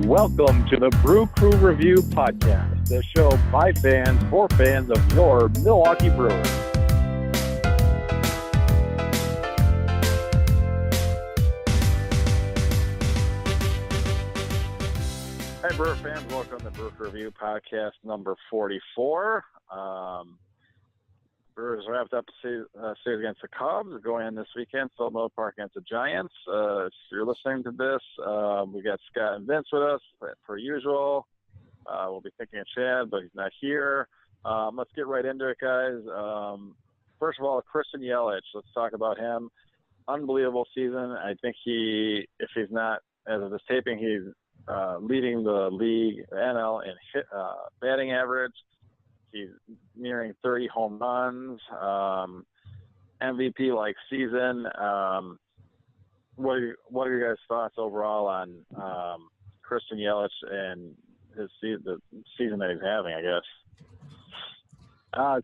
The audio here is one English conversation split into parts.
Welcome to the Brew Crew Review Podcast, the show by fans for fans of your Milwaukee Brewers. Hi, Brewer fans. Welcome to the Brew Crew Review Podcast number 44. Brewers wrapped up the series against the Cubs, going in this weekend, Miller Park against the Giants. If you're listening to this, we got Scott and Vince with us, per usual. We'll be thinking of Chad, but he's not here. Let's get right into it, guys. First of all, Christian Yelich. Let's talk about him. Unbelievable season. I think if he's not, as of this taping, he's leading the league, NL, in batting average. He's nearing 30 home runs, MVP-like season. What are your guys' thoughts overall on Christian Yelich and the season that he's having, I guess?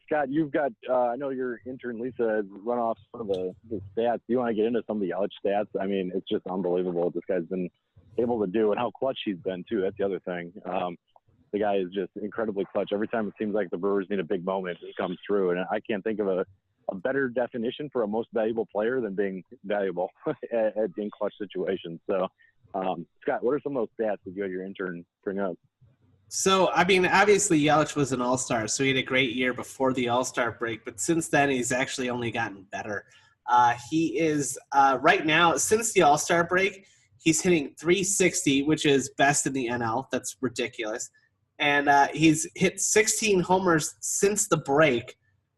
Scott, you've got I know your intern Lisa has run off some of the stats. Do you want to get into some of the Yelich stats? I mean, it's just unbelievable what this guy's been able to do and how clutch he's been, too. That's the other thing. The guy is just incredibly clutch. Every time it seems like the Brewers need a big moment, he comes through. And I can't think of a better definition for a most valuable player than being valuable at being clutch situations. So, Scott, what are some of those stats that you had your intern bring up? So, I mean, obviously Yelich was an all-star, so he had a great year before the all-star break. But since then, he's actually only gotten better. He is right now, since the all-star break, he's hitting .360, which is best in the NL. That's ridiculous. And he's hit 16 homers since the break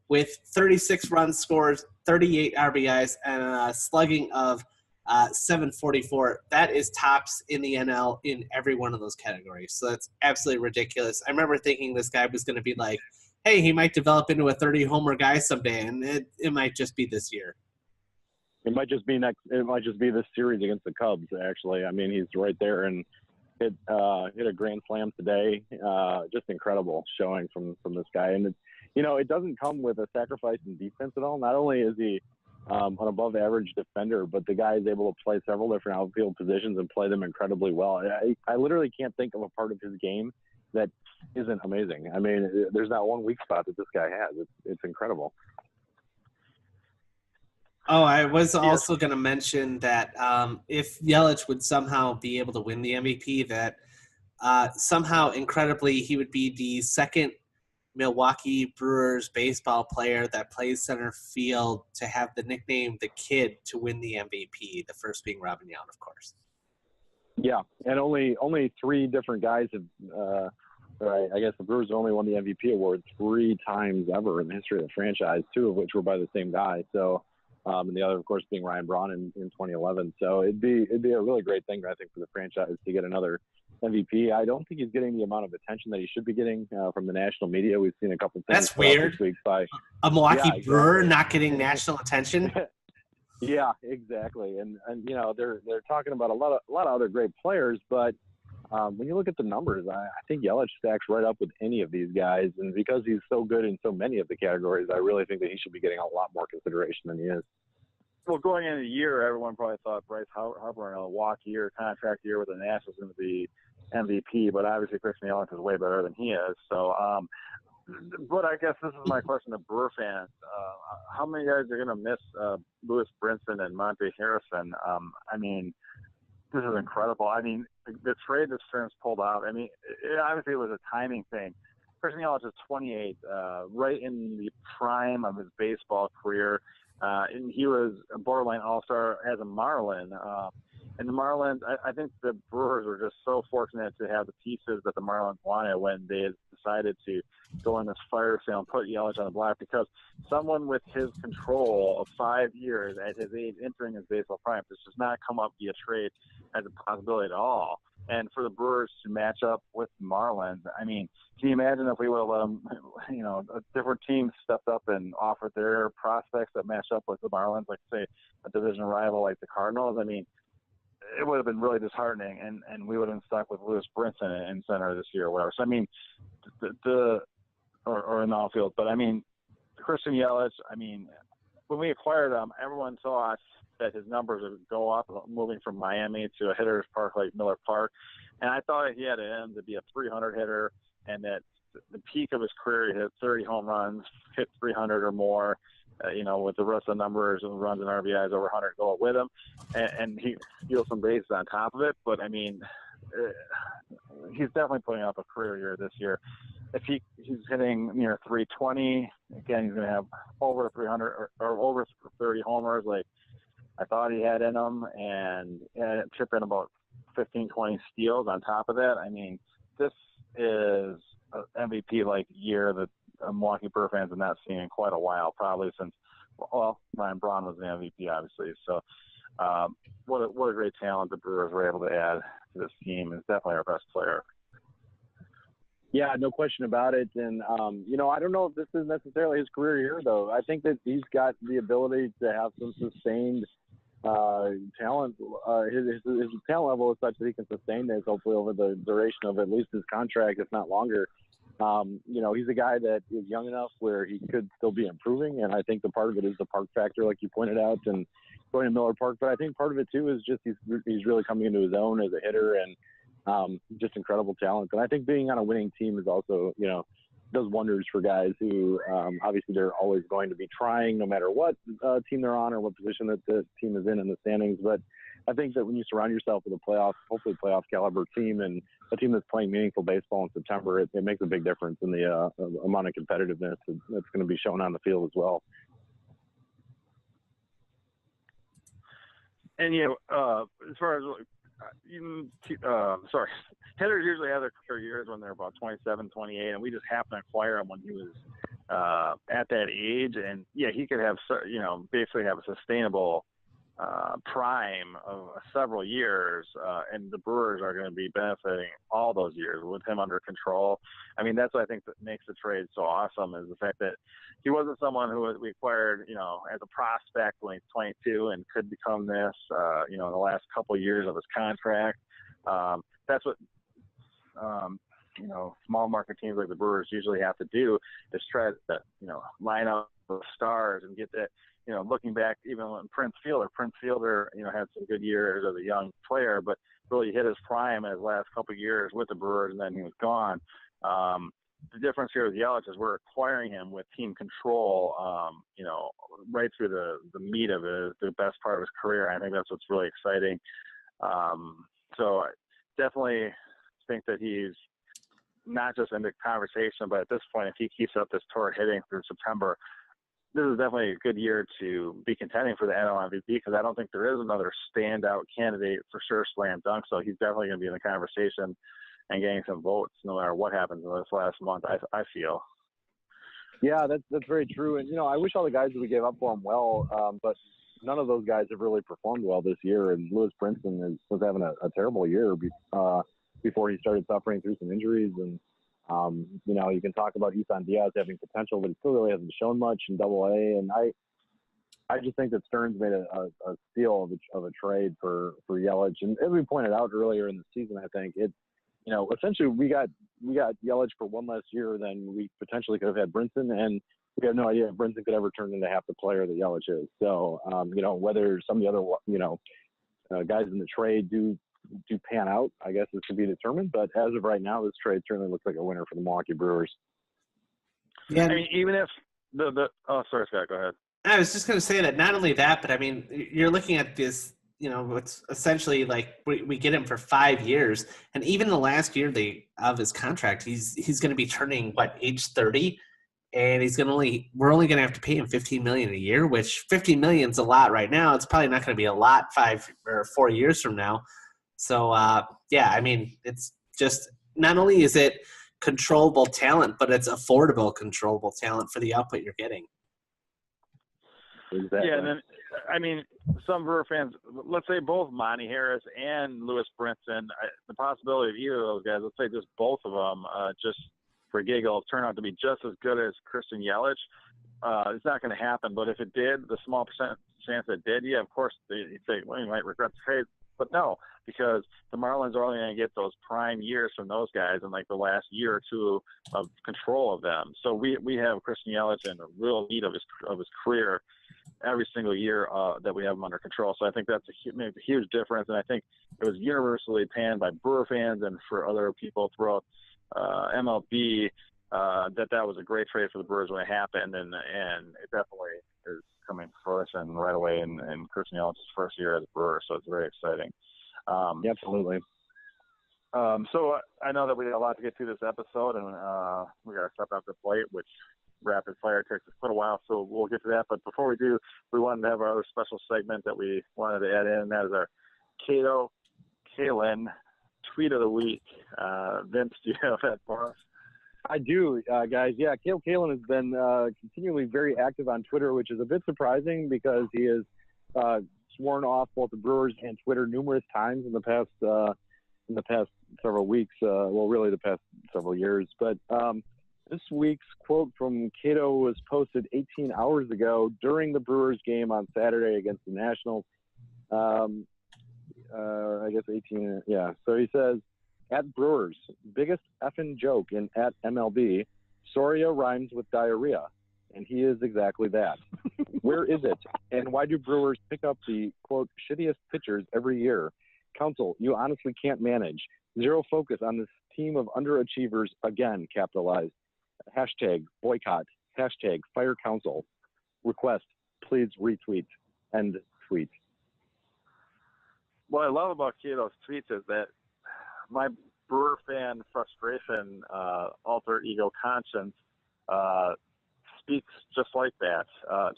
with 36 runs scored, 38 RBIs, and a slugging of .744. That is tops in the NL in every one of those categories. So that's absolutely ridiculous. I remember thinking this guy was going to be like, hey, he might develop into a 30-homer guy someday, and it might just be this year. It might just be this series against the Cubs, actually. I mean, he's right there and hit a grand slam today. Just incredible showing from this guy. And, it doesn't come with a sacrifice in defense at all. Not only is he an above-average defender, but the guy is able to play several different outfield positions and play them incredibly well. I literally can't think of a part of his game that isn't amazing. I mean, there's not one weak spot that this guy has. It's incredible. Oh, I was also going to mention that if Yelich would somehow be able to win the MVP, that somehow, incredibly, he would be the second Milwaukee Brewers baseball player that plays center field to have the nickname The Kid to win the MVP, the first being Robin Yount, of course. Yeah, and only three different guys have I guess the Brewers only won the MVP award 3 times ever in the history of the franchise, 2 of which were by the same guy. So, and the other, of course, being Ryan Braun in 2011. So it'd be a really great thing, I think, for the franchise to get another MVP. I don't think he's getting the amount of attention that he should be getting from the national media. We've seen a couple things. That's weird. This week by a Milwaukee Brewer not getting national attention. Yeah, exactly. And they're talking about a lot of other great players, but when you look at the numbers, I think Yelich stacks right up with any of these guys. And because he's so good in so many of the categories, I really think that he should be getting a lot more consideration than he is. Well, going into the year, everyone probably thought Bryce Harper in a walk year, contract year with the Nationals was going to be MVP, but obviously Christian Yelich is way better than he is. So, but I guess this is my question to Brewer fans. How many guys are going to miss Lewis Brinson and Monte Harrison? I mean, this is incredible. I mean, the trade that Stearns pulled out, I mean, obviously it was a timing thing. Christian Yelich is 28, right in the prime of his baseball career. And he was a borderline all-star as a Marlin. And the Marlins, I think the Brewers were just so fortunate to have the pieces that the Marlins wanted when they had decided to go on this fire sale and put Yelich on the block, because someone with his control of 5 years at his age entering his baseball prime, this does not come up via trade as a possibility at all. And for the Brewers to match up with the Marlins, I mean, can you imagine if we would have let them, a different team stepped up and offered their prospects that matched up with the Marlins, like, say, a division rival like the Cardinals? I mean, it would have been really disheartening, and we would have been stuck with Lewis Brinson in center this year or whatever. So, I mean, or in the outfield. But, I mean, Christian Yelich, I mean, when we acquired him, everyone thought that his numbers would go up, moving from Miami to a hitter's park like Miller Park. And I thought he had him to be a 300 hitter, and that the peak of his career, he hit 30 home runs, hit 300 or more. With the rest of the numbers and runs and RBIs over 100 go with him, and he steals some bases on top of it. But I mean, he's definitely putting up a career year this year. If he's hitting near 320, again, he's going to have over 300 or over 30 homers, like I thought he had in him, and chip in about 15, 20 steals on top of that. I mean, this is an MVP-like year that Milwaukee Brew fans have not seen in quite a while, probably since, Ryan Braun was the MVP, obviously. So what a great talent the Brewers were able to add to this team. Is definitely our best player. Yeah, no question about it. And, I don't know if this is necessarily his career year, though. I think that he's got the ability to have some sustained talent. His talent level is such that he can sustain this, hopefully, over the duration of at least his contract, if not longer. He's a guy that is young enough where he could still be improving. And I think the part of it is the park factor, like you pointed out, and going to Miller Park. But I think part of it, too, is just he's really coming into his own as a hitter and just incredible talent. And I think being on a winning team is also, does wonders for guys who obviously they're always going to be trying no matter what team they're on or what position that the team is in the standings. But I think that when you surround yourself with a hopefully playoff caliber team and a team that's playing meaningful baseball in September, it makes a big difference in the amount of competitiveness that's going to be shown on the field as well. And, as far as hitters usually have their career years when they're about 27, 28, and we just happened to acquire him when he was at that age. And, he could have, basically have a sustainable prime of several years, and the Brewers are going to be benefiting all those years with him under control. I mean, that's what I think that makes the trade so awesome, is the fact that he wasn't someone who we acquired, as a prospect when he's 22 and could become this, in the last couple of years of his contract. That's what, small market teams like the Brewers usually have to do, is try to, line up the stars and get that. Looking back, even when Prince Fielder, had some good years as a young player, but really hit his prime in his last couple of years with the Brewers, and then he was gone. The difference here with Yelich is we're acquiring him with team control, right through the meat of the best part of his career. I think that's what's really exciting. So I definitely think that he's not just in the conversation, but at this point, if he keeps up this torrid hitting through September, this is definitely a good year to be contending for the NL MVP, because I don't think there is another standout candidate for sure slam dunk. So he's definitely going to be in the conversation and getting some votes no matter what happens in this last month, I feel. Yeah, that's very true. And, I wish all the guys that we gave up for him well, but none of those guys have really performed well this year. And Lewis Brinson was having a terrible year before he started suffering through some injuries. And, you can talk about Isan Diaz having potential, but he still really hasn't shown much in Double-A. And I just think that Stearns made a steal of a trade for Yelich. And as we pointed out earlier in the season, I think essentially we got Yelich for one less year than we potentially could have had Brinson, and we have no idea if Brinson could ever turn into half the player that Yelich is. So, whether some of the other, guys in the trade do pan out, I guess, is to be determined. But as of right now, this trade certainly looks like a winner for the Milwaukee Brewers. Yeah, I mean, even if sorry, Scott, go ahead. I was just going to say that not only that, but I mean, you're looking at this, it's essentially like we get him for 5 years, and even the last year of his contract, he's going to be turning age 30, and we're only going to have to pay him $15 million a year, which $15 million is a lot right now. It's probably not going to be a lot 5 or 4 years from now. So I mean, it's just not only is it controllable talent, but it's affordable controllable talent for the output you're getting. Exactly. Yeah, and then, I mean, some Brewer fans, let's say both Monty Harris and Lewis Brinson, the possibility of either of those guys, let's say just both of them, just for giggles, turn out to be just as good as Christian Yelich. It's not going to happen, but if it did, the small percent chance it did, of course, you'd say, well, you might regret the trade. But no, because the Marlins are only going to get those prime years from those guys in like the last year or two of control of them. So we have Christian Yelich in the real need of his career, every single year that we have him under control. So I think that's makes a huge difference, and I think it was universally panned by Brewer fans and for other people throughout MLB that was a great trade for the Brewers when it happened, and it definitely is coming to fruition right away in Christian Yelich's first year as a Brewer. So it's very exciting. Yeah, absolutely. So I know that we got a lot to get through this episode, and we got to step up the plate, which rapid fire takes quite a while, so we'll get to that. But before we do, we wanted to have our other special segment that we wanted to add in, and that is our Cato Kalin tweet of the week. Vince, do you have that for us? I do, guys. Yeah, Cale Kalin has been continually very active on Twitter, which is a bit surprising because he has sworn off both the Brewers and Twitter numerous times in the past several weeks. Well, really the past several years. But this week's quote from Cato was posted 18 hours ago during the Brewers game on Saturday against the Nationals. I guess 18. Yeah. So he says, "At Brewers, biggest effing joke in at MLB, Soria rhymes with diarrhea, and he is exactly that. Where is it? And why do Brewers pick up the, quote, shittiest pitchers every year? Council, you honestly can't manage. Zero focus on this team of underachievers, again, capitalized. Hashtag boycott. Hashtag fire council. Request, please retweet." End tweet. What I love about Cato's tweets is that my Brewer fan frustration, alter ego conscience, speaks just like that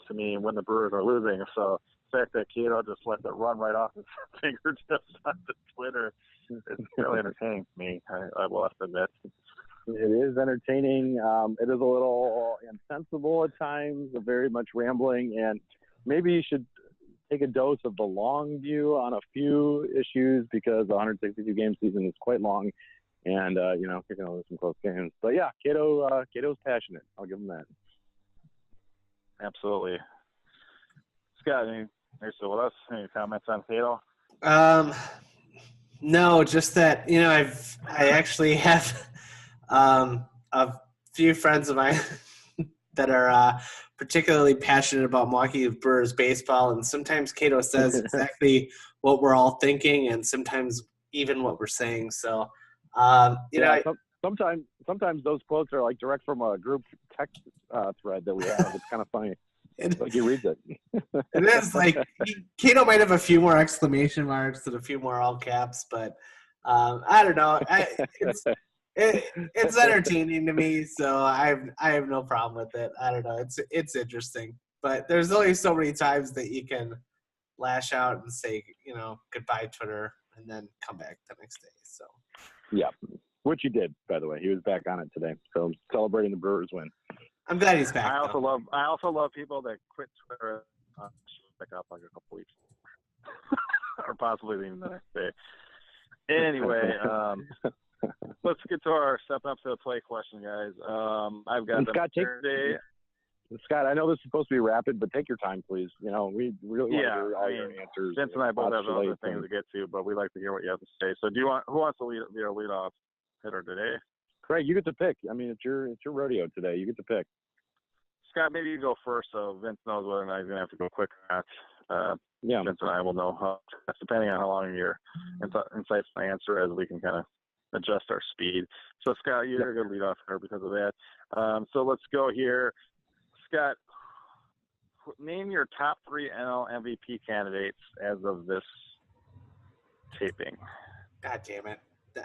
to me when the Brewers are losing. So the fact that Cato just let it run right off his fingertips on the Twitter, it's really entertaining to me. I will have to admit. It is entertaining. It is a little insensible at times, very much rambling, and maybe you should take a dose of the long view on a few issues because the 162-game season is quite long, and you're going to lose some close games. But yeah, Cato's passionate. I'll give him that. Absolutely. Scott, are you still with us? Any comments on Cato? No, just that I actually have a few friends of mine that are particularly passionate about Milwaukee Brewers baseball, and sometimes Cato says exactly what we're all thinking, and sometimes even what we're saying. So, sometimes those quotes are like direct from a group text thread that we have. It's kind of funny. Like he reads it. It is like Cato might have a few more exclamation marks and a few more all caps, but I don't know. It's entertaining to me, so I have no problem with it. I don't know. It's interesting, but there's only so many times that you can lash out and say goodbye Twitter and then come back the next day. So yeah, which he did, by the way. He was back on it today, so celebrating the Brewers win. I'm glad he's back. I also love people that quit Twitter pick up like a couple weeks or possibly even the next day. Anyway, let's get to our stepping up to the plate question, guys. I've got Scott, I know this is supposed to be rapid, but take your time, please. We really want to hear all your answers. Vince and I both have other things to get to, but we like to hear what you have to say. So who wants to be our leadoff hitter today? Craig, you get to pick. I mean, it's your rodeo today. You get to pick. Scott, maybe you go first so Vince knows whether or not he's going to have to go quick or not. Vince and I will know, depending on how long your insightful answer is, we can kind of adjust our speed. So, Scott, you're a good leadoff hitter because of that. So let's go here. Scott, name your top 3 NL MVP candidates as of this taping. God damn it.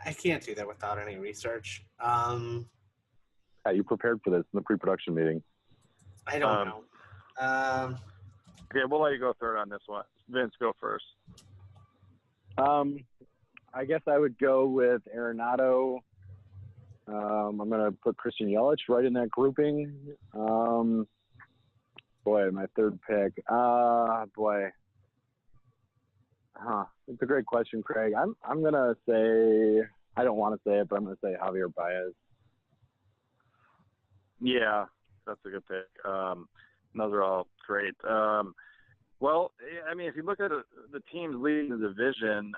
I can't do that without any research. You prepared for this in the pre-production meeting. I don't know. Okay, we'll let you go third on this one. Vince, go first. I guess I would go with Arenado. I'm going to put Christian Yelich right in that grouping. My third pick. It's a great question, Craig. I'm going to say, I don't want to say it, but I'm going to say Javier Baez. Yeah, that's a good pick. Those are all great. Well, I mean, if you look at the teams leading the division,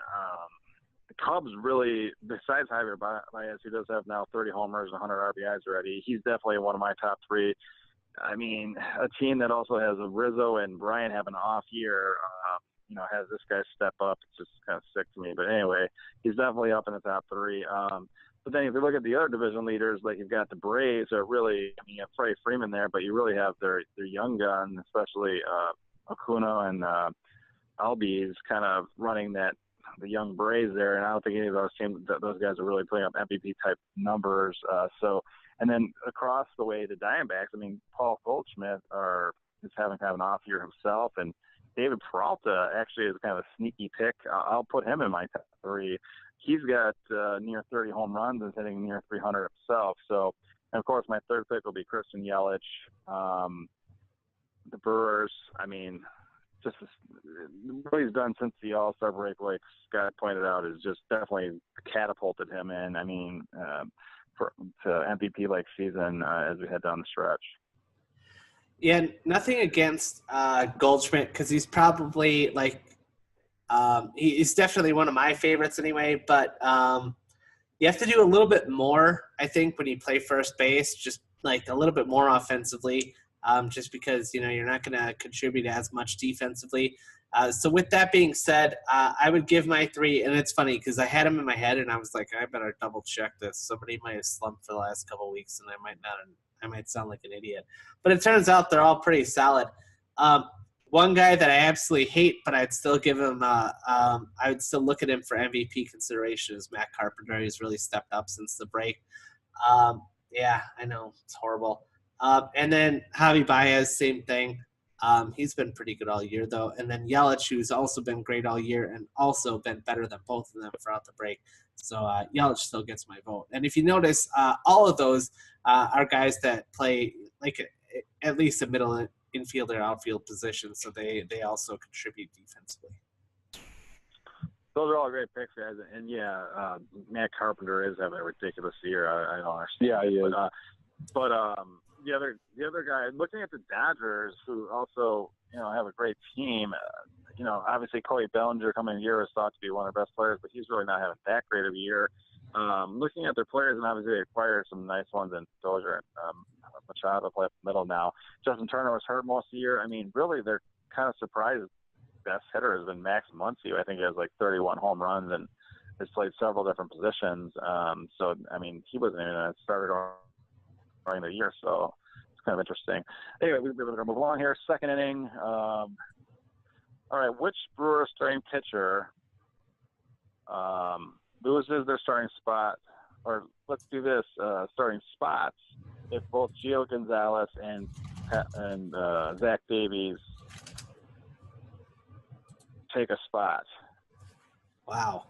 the Cubs really, besides Javier Baez, who does have now 30 homers and 100 RBIs already, he's definitely one of my top 3. I mean, a team that also has a Rizzo and Bryant have an off year, has this guy step up. It's just kind of sick to me. But anyway, he's definitely up in the top three. But then if you look at the other division leaders, like you've got the Braves are really, I mean, you have Freddie Freeman there, but you really have their young gun, especially Acuna and Albies kind of running the young Braves there. And I don't think any of those guys are really putting up MVP type numbers. And then across the way, the Diamondbacks, I mean, Paul Goldschmidt is having kind of an off year himself, and David Peralta actually is kind of a sneaky pick. I'll put him in my top three. He's got near 30 home runs and hitting near 300 himself. So, and of course, my third pick will be Christian Yelich. The Brewers, I mean, just what he's done since the All-Star break, like Scott pointed out, is just definitely catapulted him in. I mean, to MVP-like season as we head down the stretch. Yeah, nothing against Goldschmidt because he's probably he's definitely one of my favorites anyway. But you have to do a little bit more, I think, when you play first base, just like a little bit more offensively, just because you're not going to contribute as much defensively. So with that being said, I would give my three, and it's funny because I had him in my head, and I was like, I better double check this. Somebody might have slumped for the last couple of weeks, and I might not. I might sound like an idiot, but it turns out they're all pretty solid. One guy that I absolutely hate, but I'd still give him. I would still look at him for MVP consideration is Matt Carpenter. He's really stepped up since the break. Yeah, I know it's horrible. And then Javi Baez, same thing. He's been pretty good all year, though. And then Yelich, who's also been great all year and also been better than both of them throughout the break. So Yelich still gets my vote. And if you notice, all of those are guys that play at least a middle infield or outfield position, so they also contribute defensively. Those are all great picks, guys. And Matt Carpenter is having a ridiculous year. I don't understand. Yeah, he is. But the other guy, looking at the Dodgers, who also have a great team. Obviously Cody Bellinger coming in the year is thought to be one of the best players, but he's really not having that great of a year. Looking at their players, and obviously they acquired some nice ones in Dozier and Machado play up the middle now. Justin Turner was hurt most of the year. I mean, really, they're kind of surprised. Best hitter has been Max Muncy. I think he has like 31 home runs and has played several different positions. So, I mean, he wasn't even a starter during the year, so it's kind of interesting. Anyway, we're going to move along here. Second inning. All right, which Brewer starting pitcher loses their starting spot? Or let's do this, starting spots, if both Gio Gonzalez and Zach Davies take a spot. Wow.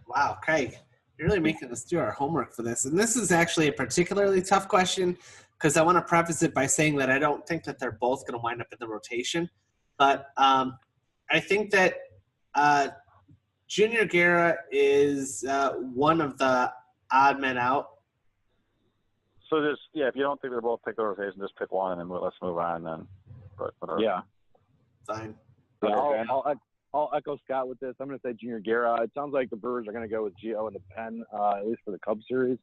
Wow, Craig, you're really making us do our homework for this. And this is actually a particularly tough question because I want to preface it by saying that I don't think that they're both going to wind up in the rotation. But I think that Junior Guerra is one of the odd men out. So if you don't think they're both pick the rotation, just pick one and then let's move on then. But whatever. Yeah. Fine. Yeah, I'll echo Scott with this. I'm going to say Junior Guerra. It sounds like the Brewers are going to go with Gio in the pen, at least for the Cubs series.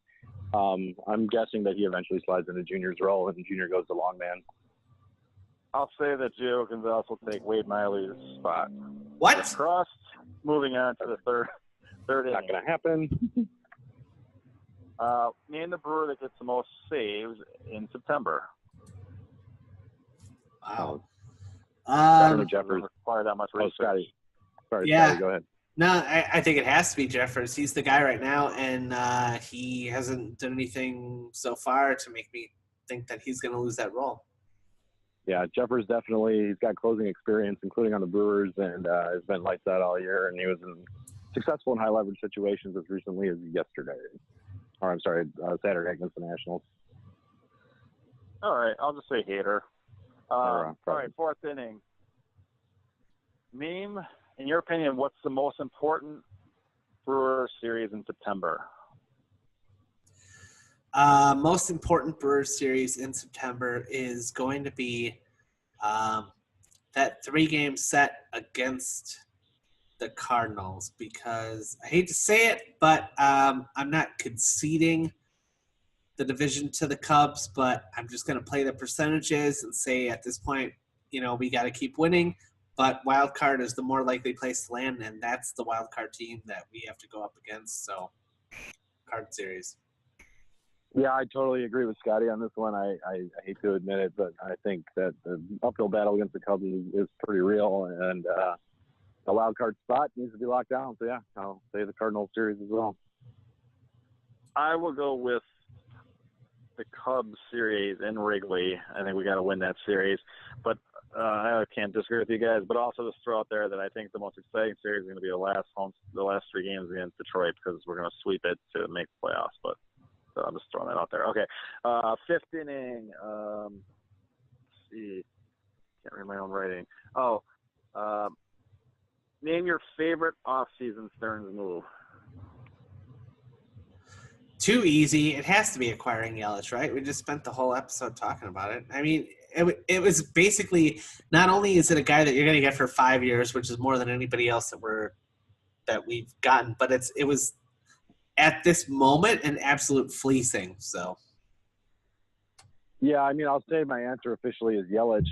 I'm guessing that he eventually slides into Junior's role and Junior goes to long man. I'll say that Gio Gonzalez will take Wade Miley's spot. What? Crossed. Moving on to the third inning. Not going to happen. Name the Brewer that gets the most saves in September. Wow. Jeffers require that much research. Scotty. Sorry, Yeah. Scotty, go ahead. No, I think it has to be Jeffers. He's the guy right now, and he hasn't done anything so far to make me think that he's going to lose that role. Yeah, Jeffers definitely. He's got closing experience, including on the Brewers, and has been lights out all year. And he was successful in high leverage situations as recently as Saturday against the Nationals. All right, I'll just say Hader. All right, fourth inning. Name, in your opinion, what's the most important Brewer series in September? Most important Brewers series in September is going to be that 3-game set against the Cardinals because I hate to say it, but I'm not conceding the division to the Cubs, but I'm just going to play the percentages and say at this point, we got to keep winning. But wild card is the more likely place to land, and that's the wild card team that we have to go up against. So, card series. Yeah, I totally agree with Scotty on this one. I hate to admit it, but I think that the uphill battle against the Cubs is pretty real, and the wild card spot needs to be locked down. So, yeah, I'll say the Cardinals series as well. I will go with the Cubs series in Wrigley. I think we got to win that series. But I can't disagree with you guys. But also just throw out there that I think the most exciting series is going to be the last 3 games against Detroit, because we're going to sweep it to make the playoffs. But so I'm just throwing that out there. Okay, 5th inning. Let's see, can't read my own writing. Name your favorite off-season Stearns move. Too easy. It has to be acquiring Yelich, right? We just spent the whole episode talking about it. I mean, it was basically, not only is it a guy that you're going to get for 5 years, which is more than anybody else that we've gotten, but it was at this moment an absolute fleecing. So. Yeah, I mean, I'll say my answer officially is Yelich,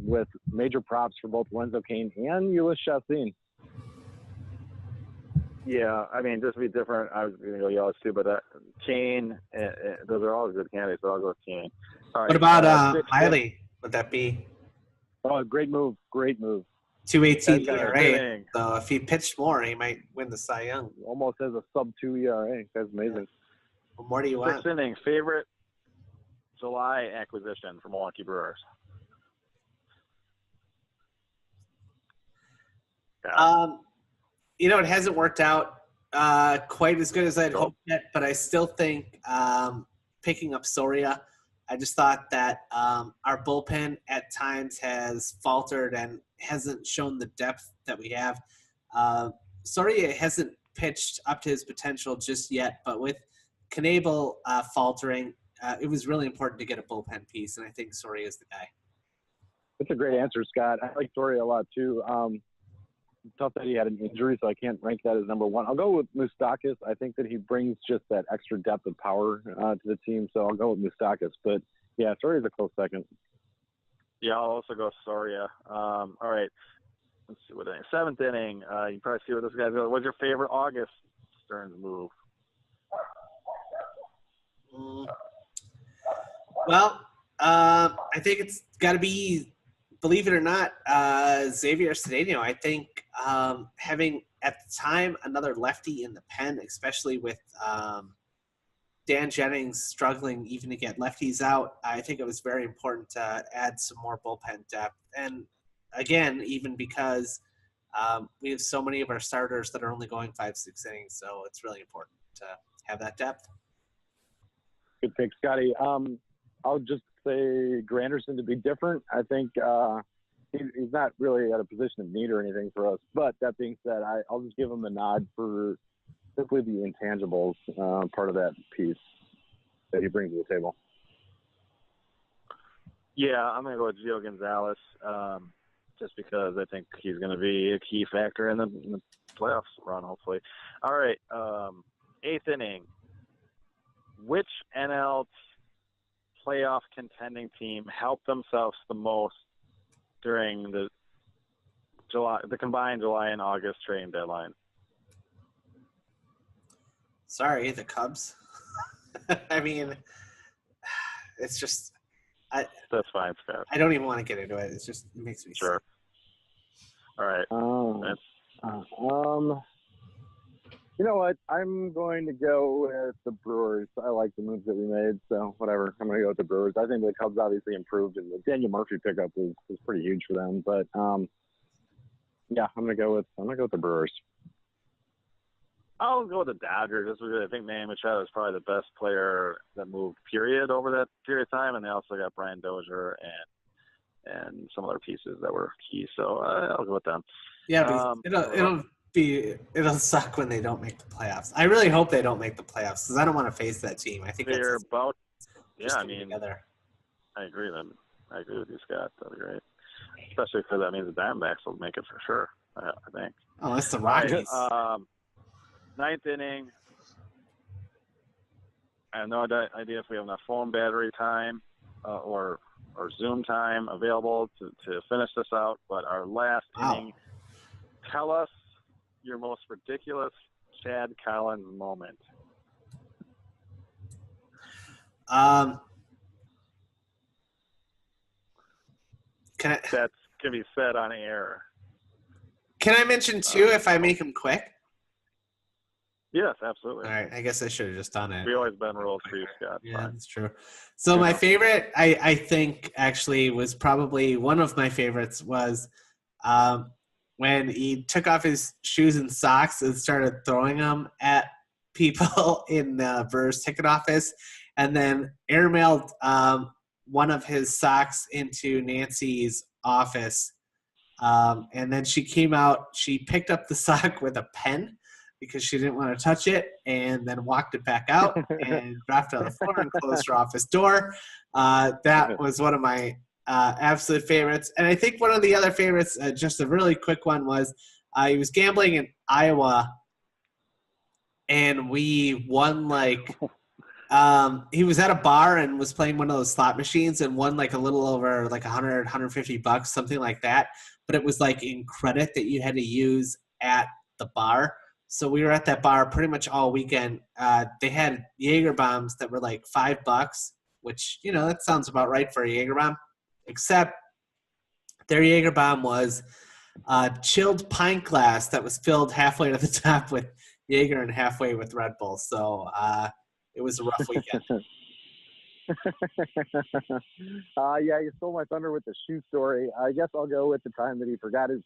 with major props for both Lorenzo Cain and Yelich Chassin. Yeah, I mean, just to be different, I was going to go Yelich too, but Kane, those are all good candidates, so I'll go with Kane. All right, what about Miley? Would that be? Oh, great move. 2.18 ERA. So if he pitched more, he might win the Cy Young. Almost has a sub-2 ERA. That's amazing. What more do you want? 6th inning, favorite July acquisition for Milwaukee Brewers. Yeah. It hasn't worked out quite as good as I'd hoped yet, but I still think picking up Soria, I just thought that our bullpen at times has faltered and hasn't shown the depth that we have. Soria hasn't pitched up to his potential just yet, but with Knebel faltering, it was really important to get a bullpen piece, and I think Soria is the guy. That's a great answer, Scott. I like Soria a lot, too. Tough that he had an injury, so I can't rank that as number one. I'll go with Moustakas. I think that he brings just that extra depth of power to the team, so I'll go with Moustakas. But, yeah, Soria's a close second. Yeah, I'll also go Soria. All right. Let's see what inning. 7th inning. You probably see what this guy's doing. What's your favorite August Stearns move? Well, I think it's got to be, believe it or not, Xavier Cedeno. I think having at the time another lefty in the pen, especially with Dan Jennings struggling even to get lefties out, I think it was very important to add some more bullpen depth. And again, even because we have so many of our starters that are only going 5-6 innings, so it's really important to have that depth. Good pick, Scotty. I'll just say Granderson to be different. I think he's not really at a position of need or anything for us. But that being said, I'll just give him a nod for simply the intangibles part of that piece that he brings to the table. Yeah, I'm going to go with Gio Gonzalez just because I think he's going to be a key factor in the playoffs run, hopefully. All right, 8th inning. Which NL playoff contending team helped themselves the most during the combined July and August trading deadline? Sorry, the Cubs. I mean, it's just that's fine, Scott. I don't even want to get into it. It makes me sure. Sick. All right. You know what? I'm going to go with the Brewers. I like the moves that we made, so whatever. I'm going to go with the Brewers. I think the Cubs obviously improved, and the Daniel Murphy pickup was pretty huge for them. But yeah, I'm going to go with the Brewers. I'll go with the Dodgers just because I think Manny Machado is probably the best player that moved, period, over that period of time, and they also got Brian Dozier and some other pieces that were key. So I'll go with them. Yeah, but it'll suck when they don't make the playoffs. I really hope they don't make the playoffs because I don't want to face that team. I think they're about. Yeah, I mean, together. I agree with you, Scott. That'd be great, especially because that means the Diamondbacks will make it for sure. I think. Oh, that's the Rockies. Right, 9th inning. I have no idea if we have enough phone battery time or Zoom time available to finish this out. But our last inning, tell us your most ridiculous Chad Collins moment. That's can be said on air. Can I mention two if I make them quick? Yes, absolutely. All right, I guess I should have just done it. We always bend rules for you, Scott. Yeah, fine. That's true. So my favorite, I think, actually was probably one of my favorites was when he took off his shoes and socks and started throwing them at people in the Brewers ticket office, and then airmailed one of his socks into Nancy's office. And then she came out, she picked up the sock with a pen because she didn't want to touch it, and then walked it back out and dropped it on the floor and closed her office door. That was one of my absolute favorites. And I think one of the other favorites, just a really quick one, was he was gambling in Iowa, and we won he was at a bar and was playing one of those slot machines and won a little over $100, $150, something like that. But it was in credit that you had to use at the bar. So we were at that bar pretty much all weekend. They had Jaeger bombs that were $5, which, that sounds about right for a Jaeger bomb, except their Jaeger bomb was a chilled pint glass that was filled halfway to the top with Jaeger and halfway with Red Bull. So it was a rough weekend. Yeah, you stole my thunder with the shoe story. I guess I'll go with the time that he forgot his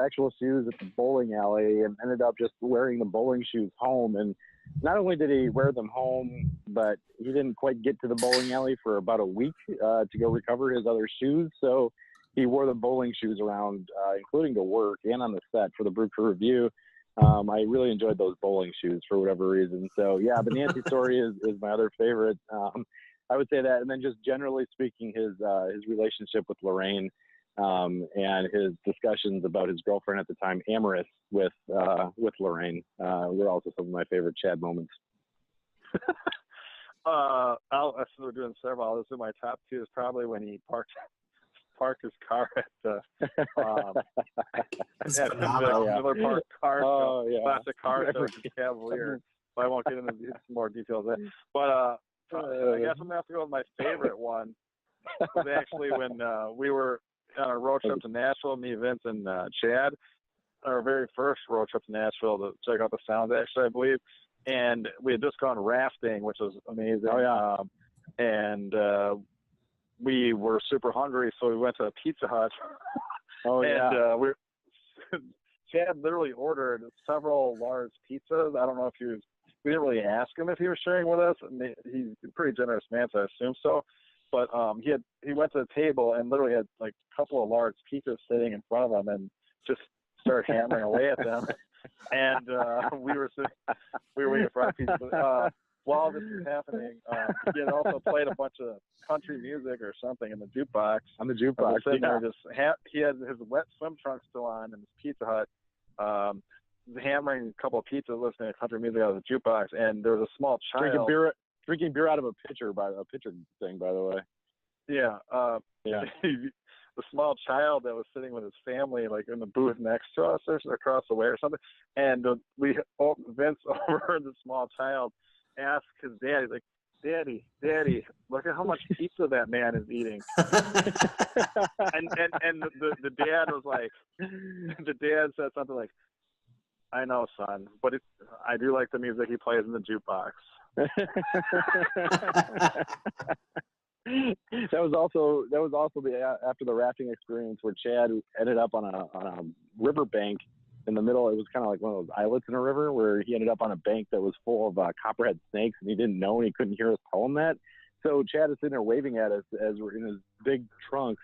actual shoes at the bowling alley, and ended up just wearing the bowling shoes home. And not only did he wear them home, but he didn't quite get to the bowling alley for about a week to go recover his other shoes. So he wore the bowling shoes around, including to work and on the set for the Brew Crew Review. I really enjoyed those bowling shoes for whatever reason. So yeah, the Nancy story is my other favorite. I would say that, and then just generally speaking, his relationship with Lorraine, and his discussions about his girlfriend at the time, amorous with Lorraine, were also some of my favorite Chad moments. We're doing several. This is my top two. Is probably when he parked his car at the Miller Park car show, classic car show, Cavalier. But I won't get into more details there. But I guess I'm gonna have to go with my favorite one. Was actually when we were on a road trip to Nashville, me, Vince, and Chad. Our very first road trip to Nashville to check out the sounds, actually, I believe. And we had just gone rafting, which was amazing. And we were super hungry, so we went to a Pizza Hut. Chad literally ordered several large pizzas. I don't know if we didn't really ask him if he was sharing with us. He's a pretty generous man, so I assume so. But he went to the table and literally had a couple of large pizzas sitting in front of him and just started hammering away at them. And we were waiting for our pizza. While this was happening, he had also played a bunch of country music or something in the jukebox. On the jukebox, sitting there he had his wet swim trunks still on in his Pizza Hut, hammering a couple of pizzas, listening to country music out of the jukebox. And there was a small child drinking beer out of a pitcher thing, by the way. Yeah. The small child that was sitting with his family, in the booth next to us, or across the way or something. And Vince overheard the small child ask his dad, he's like, Daddy, look at how much pizza that man is eating. and the dad was like, the dad said something like, I know, son, but I do like the music he plays in the jukebox. That was also after the rafting experience where Chad ended up on a riverbank in the middle. It was kind of like one of those islets in a river where he ended up on a bank that was full of copperhead snakes, and he didn't know, and he couldn't hear us tell him that. So Chad is sitting there waving at us as we're in his big trunks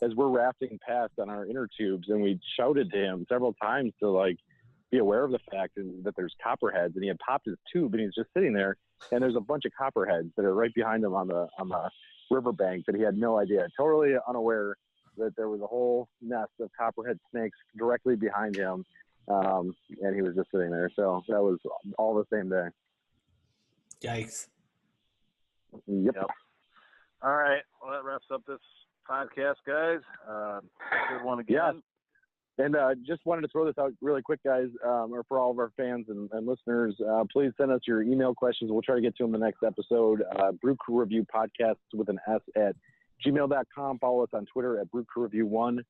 as we're rafting past on our inner tubes, and we shouted to him several times to be aware of the fact that there's copperheads, and he had popped his tube and he's just sitting there, and there's a bunch of copperheads that are right behind him on the riverbank that he had no idea, totally unaware that there was a whole nest of copperhead snakes directly behind him, and he was just sitting there. So that was all the same day. Yikes. Yep. All right. Well, that wraps up this podcast, guys. Good one again. Yeah. And just wanted to throw this out really quick, guys, or for all of our fans and listeners, please send us your email questions. We'll try to get to them in the next episode. Brew Crew Review Podcast with an S at gmail.com. Follow us on Twitter at Brew Crew Review 1.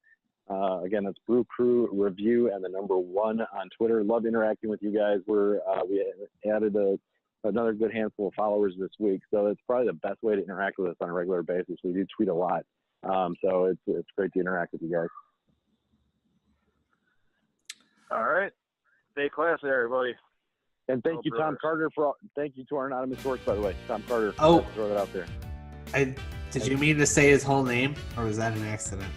Again, that's Brew Crew Review and the number 1 on Twitter. Love interacting with you guys. We added another good handful of followers this week, so it's probably the best way to interact with us on a regular basis. We do tweet a lot, so it's great to interact with you guys. All right. Stay classy, everybody. And thank you, Tom Carter, thank you to our anonymous source, by the way. Tom Carter. Oh. Throw that out there. Did you mean to say his whole name, or was that an accident?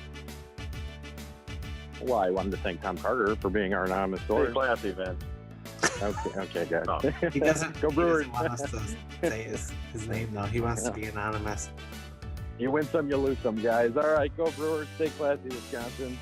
Well, I wanted to thank Tom Carter for being our anonymous source. Stay classy, Vince. Okay, guys. No. He doesn't, Go Brewers. He doesn't want us to say his name, though. He wants to be anonymous. You win some, you lose some, guys. All right, go Brewers. Stay classy, Wisconsin.